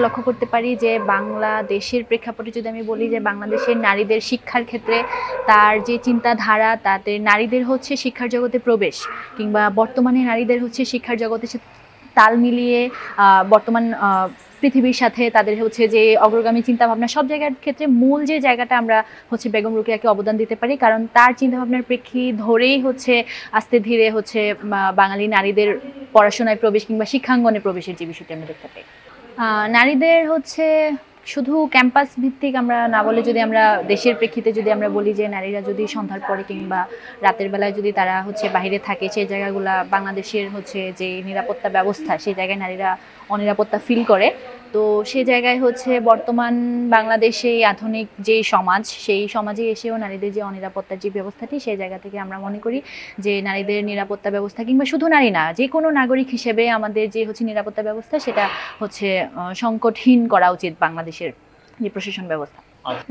লক্ষ্য করতে পারি যে বাংলাদেশের প্রেক্ষাপটে যদি আমি বলি যে বাংলাদেশের নারীদের শিক্ষার ক্ষেত্রে তার যে চিন্তাধারা, তাদের নারীদের হচ্ছে শিক্ষার জগতে প্রবেশ, কিংবা বর্তমানে নারীদের হচ্ছে শিক্ষার জগতে তাল মিলিয়ে বর্তমান পৃথিবীর সাথে তাদের হচ্ছে যে অগ্রগামী চিন্তাভাবনা, সব জায়গার ক্ষেত্রে মূল যে জায়গাটা আমরা হচ্ছে বেগম রোকেয়াকে অবদান দিতে পারি, কারণ তার চিন্তাভাবনার প্রেক্ষী ধরেই হচ্ছে আস্তে ধীরে হচ্ছে বাঙালি নারীদের পড়াশোনায় প্রবেশ কিংবা শিক্ষাঙ্গনে প্রবেশের যে বিষয়টি আমরা দেখতে পাই। নারীদের হচ্ছে শুধু ক্যাম্পাস ভিত্তিক আমরা না বলে, যদি আমরা দেশের প্রেক্ষিতে যদি আমরা বলি যে নারীরা যদি সন্ধ্যার পরে কিংবা রাতের বেলায় যদি তারা হচ্ছে বাইরে থাকে, সেই জায়গাগুলা বাংলাদেশের হচ্ছে যে নিরাপত্তা ব্যবস্থা, সেই জায়গায় নারীরা অনিরাপত্তা ফিল করে। তো সেই জায়গায় হচ্ছে বর্তমান বাংলাদেশে আধুনিক যে সমাজ, সেই সমাজে এসেও নারীদের যে অনিরাপত্তার যে ব্যবস্থাটি, সেই জায়গা থেকে আমরা মনে করি যে নারীদের নিরাপত্তা ব্যবস্থা, কিংবা শুধু নারী না, যে কোনো নাগরিক হিসেবে আমাদের যে হচ্ছে নিরাপত্তা ব্যবস্থা, সেটা হচ্ছে সংকটহীন করা উচিত বাংলাদেশের যে প্রশাসন ব্যবস্থা।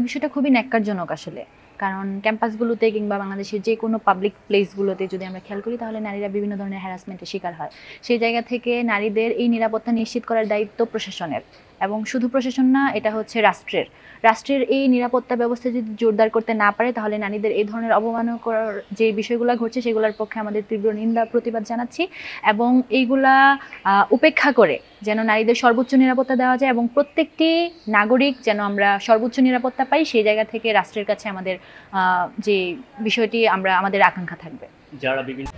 বিষয়টা খুবই ন্যাক্কারজনক আসলে, কারণ ক্যাম্পাসগুলোতে কিংবা বাংলাদেশের যে কোনো পাবলিক প্লেসগুলোতে যদি আমরা খেয়াল করি, তাহলে নারীরা বিভিন্ন ধরনের হ্যারাসমেন্টের শিকার হয়। সেই জায়গা থেকে নারীদের এই নিরাপত্তা নিশ্চিত করার দায়িত্ব প্রশাসনের, এবং শুধু প্রশাসন না, এটা হচ্ছে রাষ্ট্রের এই নিরাপত্তা ব্যবস্থা যদি জোরদার করতে না পারে, তাহলে নারীদের এই ধরনের অবমাননাকর যে বিষয়গুলো ঘটছে, সেগুলোর পক্ষে আমাদের তীব্র নিন্দা প্রতিবাদ জানাচ্ছি, এবং এইগুলা উপেক্ষা করে যেন নারীদের সর্বোচ্চ নিরাপত্তা দেওয়া যায় এবং প্রত্যেকটি নাগরিক যেন আমরা সর্বোচ্চ নিরাপত্তা পাই, সেই জায়গা থেকে রাষ্ট্রের কাছে আমাদের যে বিষয়টি আমাদের আকাঙ্ক্ষা থাকবে। যারা বিভিন্ন